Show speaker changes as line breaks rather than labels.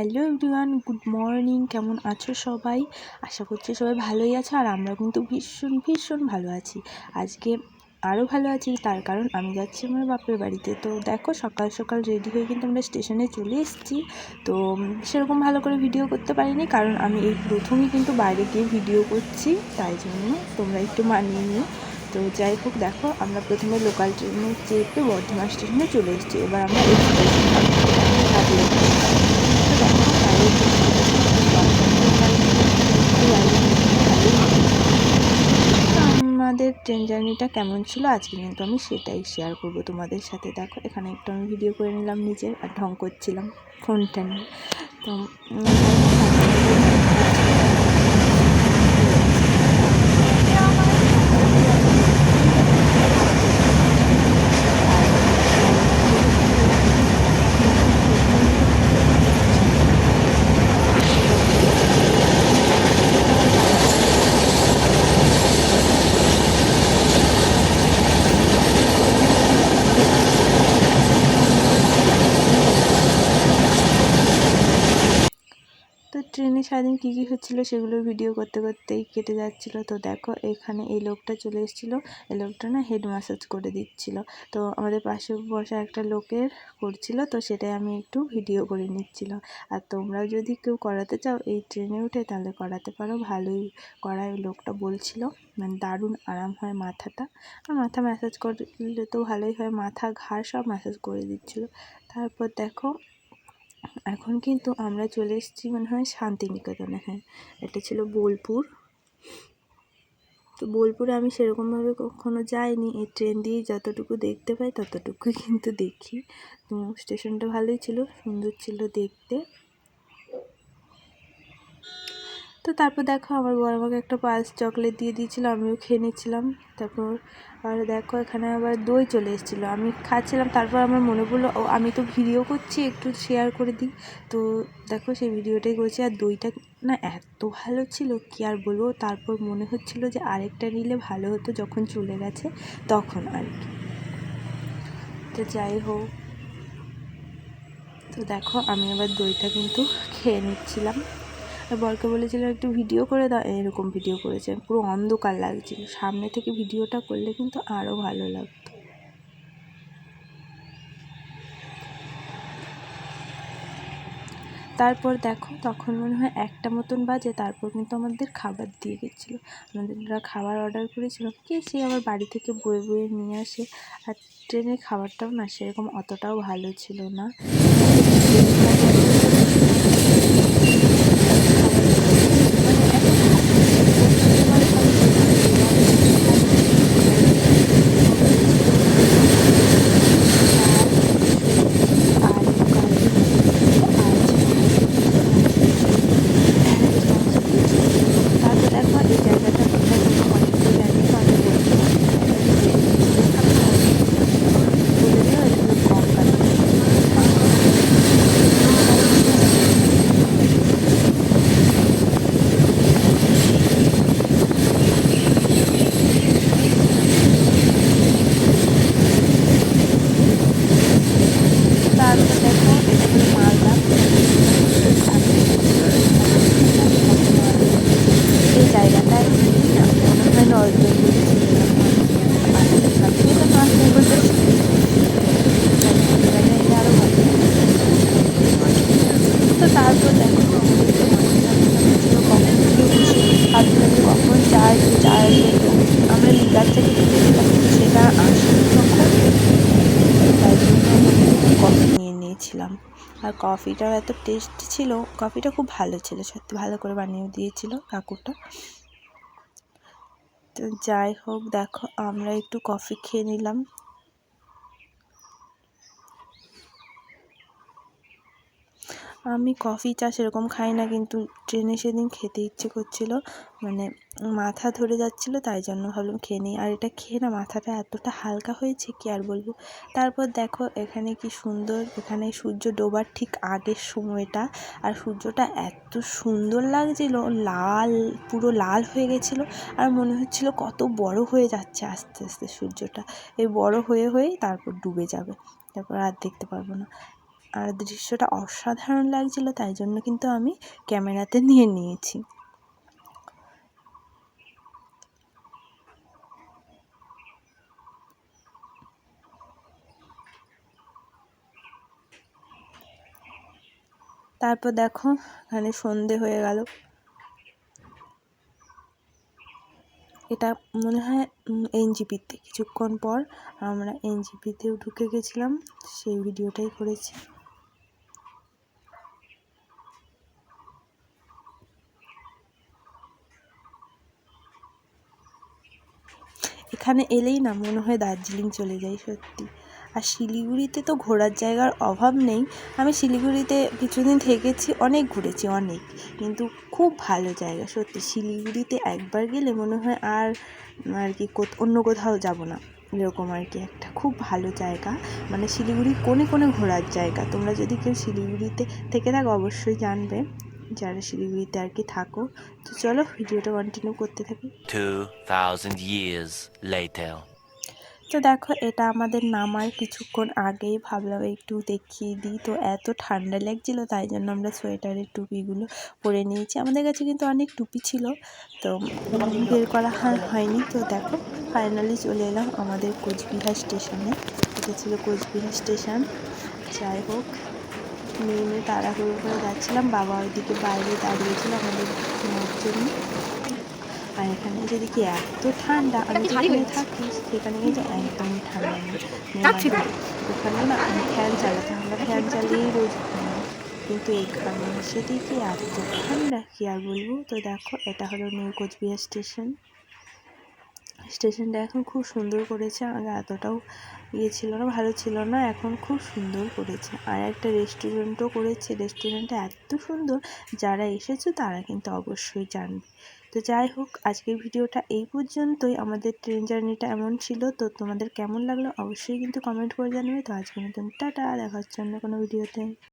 Hello everyone, good morning. কেমন আছো সবাই? আশা করছি সবাই ভালোই আছো, আর আমরা কিন্তু ভীষণ ভীষণ ভালো আছি। আজকে আরও ভালো আছি, তার কারণ আমি যাচ্ছি আমার বাপের বাড়িতে। তো দেখো, সকাল সকাল রেডি হয়ে কিন্তু আমরা স্টেশনে চলে এসেছি। তো সেরকম ভালো করে ভিডিও করতে পারিনি, কারণ আমি এই প্রথমই কিন্তু বাইরে গিয়ে ভিডিও করছি, তাই জন্য তোমরা একটু মানিয়ে নিও। তো যাই হোক, দেখো আমরা প্রথমে লোকাল ট্রেনে চেপে বর্ধমান স্টেশনে চলে এসেছি। এবার আমরা আমাদের ট্রেন জার্নিটা কেমন ছিল আজকে কিন্তু আমি সেটাই শেয়ার করব তোমাদের সাথে। দেখো, এখানে একটু আমি ভিডিও করে নিলাম নিজের, আর ঢং করছিলাম ফোনটা নিয়ে। তো ট্রেনে সারাদিন কী কী হচ্ছিলো সেগুলো ভিডিও করতে করতেই কেটে যাচ্ছিলো। তো দেখো, এখানে এই লোকটা চলে এসেছিলো। এই লোকটা না হেড ম্যাসাজ করে দিচ্ছিল। তো আমাদের পাশে বসা একটা লোকের করছিল, তো সেটাই আমি একটু ভিডিও করে নিচ্ছিলাম। আর তোমরাও যদি কেউ করাতে চাও এই ট্রেনে উঠে, তাহলে করাতে পারো, ভালোই করায়। লোকটা বলছিল মানে দারুণ আরাম হয় মাথাটা, আর মাথা ম্যাসাজ করলে তো ভালোই হয়, মাথা ঘাড় সব ম্যাসাজ করে দিচ্ছিলো। তারপর দেখো, এখন কিন্তু আমরা চলে এসেছি মনে হয় শান্তিনিকেতনে। হ্যাঁ, এটা ছিল বোলপুর। তো বোলপুরে আমি সেরকমভাবে কখনো যাইনি, এই ট্রেন দিয়েই যতটুকু দেখতে পাই ততটুকুই কিন্তু দেখি। তো স্টেশনটা ভালোই ছিল, সুন্দর ছিল দেখতে। তো তারপর দেখো, আমার বড় আমাকে একটা পালস চকলেট দিয়ে দিয়েছিলো, আমিও খেয়ে নিচ্ছিলাম। তারপর আর দেখো, এখানে আবার দই চলে এসেছিলো, আমি খাচ্ছিলাম। তারপর আমার মনে পড়লো, ও আমি তো ভিডিও করছি, একটু শেয়ার করে দিই। তো দেখো, সেই ভিডিওটাই করছি। আর দইটা না এত ভালো ছিল, কি আর বলবো। তারপর মনে হচ্ছিলো যে আরেকটা নিলে ভালো হতো, যখন চলে গেছে তখন আর কি। তো যাই হোক, তো দেখো আমি আবার দইটা কিন্তু খেয়ে নিচ্ছিলাম। বরকে বলেছিলাম একটু ভিডিও করে দাও, এরকম ভিডিও করেছে, পুরো অন্ধকার লাগছিল। সামনে থেকে ভিডিওটা করলে কিন্তু আরও ভালো লাগতো। তারপর দেখো, তখন মনে হয় 1টা মতন বাজে। তারপর কিন্তু আমাদের খাবার দিয়ে গেছিলো। আমাদেররা খাবার অর্ডার করেছিলাম, কি সে আবার বাড়ি থেকে বয়ে বয়ে নিয়ে আসে। আর ট্রেনের খাবারটাও না সেরকম অতটাও ভালো ছিল না। তারপর দেখো, কখন চার আমরা লিগার থেকে ঢুকেছিলাম, সেটা আসলে তখন, তাই জন্য আমি কফি নিয়ে নিয়েছিলাম। আর কফিটাও এত টেস্টি ছিল, কফিটা খুব ভালো ছিল, সত্যি ভালো করে বানিয়ে দিয়েছিল কাকুটা। তো যাই হোক, দেখো আমরা একটু কফি খেয়ে নিলাম। আমি কফি চা সেরকম খাই না, কিন্তু ট্রেনে সেদিন খেতে ইচ্ছে করছিল, মানে মাথা ধরে যাচ্ছিলো, তাই জন্য ভাবলাম খেয়ে নিই। আর এটা খেয়ে না মাথাটা এতটা হালকা হয়েছে, কি আর বলবো। তারপর দেখো, এখানে কি সুন্দর, এখানে সূর্য ডোবার ঠিক আগের সময়টা, আর সূর্যটা এত সুন্দর লাগছিল, লাল, পুরো লাল হয়ে গেছিলো। আর মনে হচ্ছিলো কত বড় হয়ে যাচ্ছে আস্তে আস্তে সূর্যটা, এই বড় হয়ে হয়েই তারপর ডুবে যাবে, তারপর আর দেখতে পারবো না। আর দৃশ্যটা অসাধারণ লাগছিল, তাই জন্য কিন্তু আমি ক্যামেরাতে নিয়ে নিয়েছি। তারপর দেখো এখানে সন্ধে হয়ে গেল। এটা মনে হয় এনজিপিতে, কিছুক্ষণ পর আমরা এনজিপিতেও ঢুকে গেছিলাম, সেই ভিডিওটাই করেছি। এখানে এলেই না মনে হয় দার্জিলিং চলে যাই সত্যি। আর শিলিগুড়িতে তো ঘোরার জায়গার অভাব নেই। আমি শিলিগুড়িতে কিছুদিন থেকেছি, অনেক ঘুরেছি অনেক, কিন্তু খুব ভালো জায়গা সত্যি। শিলিগুড়িতে একবার গেলে মনে হয় আর কি অন্য কোথাও যাব না, এরকম আর কি। একটা খুব ভালো জায়গা, মানে শিলিগুড়ির কোণে কোণে ঘোরার জায়গা। তোমরা যদি কেউ শিলিগুড়িতে থেকে থাকো অবশ্যই জানবে, যারা শিলিগুড়িতে আর কি থাকো। তো চলো ভিডিওটা কন্টিনিউ করতে থাকি।
2000 years later.
তো দেখো এটা আমাদের নামার কিছুক্ষণ আগেই, ভাবলাম একটু দেখিয়ে দিই। তো এত ঠান্ডা লাগছিলো, তাই জন্য আমরা সোয়েটারের টুপিগুলো পরে নিয়েছি। আমাদের কাছে কিন্তু অনেক টুপি ছিল, তো বের করা হয়নি। তো দেখো ফাইনালি চলে এলাম আমাদের কোচবিহার স্টেশনে। এটা ছিল কোচবিহার স্টেশন। যাই হোক, নেমে তাড়াহুড়ো করে যাচ্ছিলাম, বাবা ওইদিকে বাইরে দাঁড়িয়েছিল আমাদের নেওয়ার জন্য। আর এখানে যেদিকে এত ঠান্ডা, আমি যেখানে থাকি সেখানে কিন্তু একদমই ঠান্ডা নেই। ওখানে না ফ্যান চালাতে, আমরা ফ্যান চালিয়েই রোজ ঘুমাই, কিন্তু এখানে সেদিকে এত ঠান্ডা কি আর বলবো। তো দেখো এটা হলো নিউ কোচবিহার স্টেশন। স্টেশনটা এখন খুব সুন্দর করেছে, আগে এতটাও ছিল না, ভালো ছিল না, এখন খুব সুন্দর করেছে। আর একটা রেস্টুরেন্টও করেছে, রেস্টুরেন্টটা এত সুন্দর, যারা এসেছো তারা কিন্তু অবশ্যই জানবে। তো যাই হোক, আজকের ভিডিওটা এই পর্যন্তই। আমাদের ট্রেন জার্নিটা এমন ছিল। তো তোমাদের কেমন লাগলো অবশ্যই কিন্তু কমেন্ট করে জানাবে। তো আজকের মতন টাটা, দেখা হচ্ছে অন্য কোনো ভিডিওতে।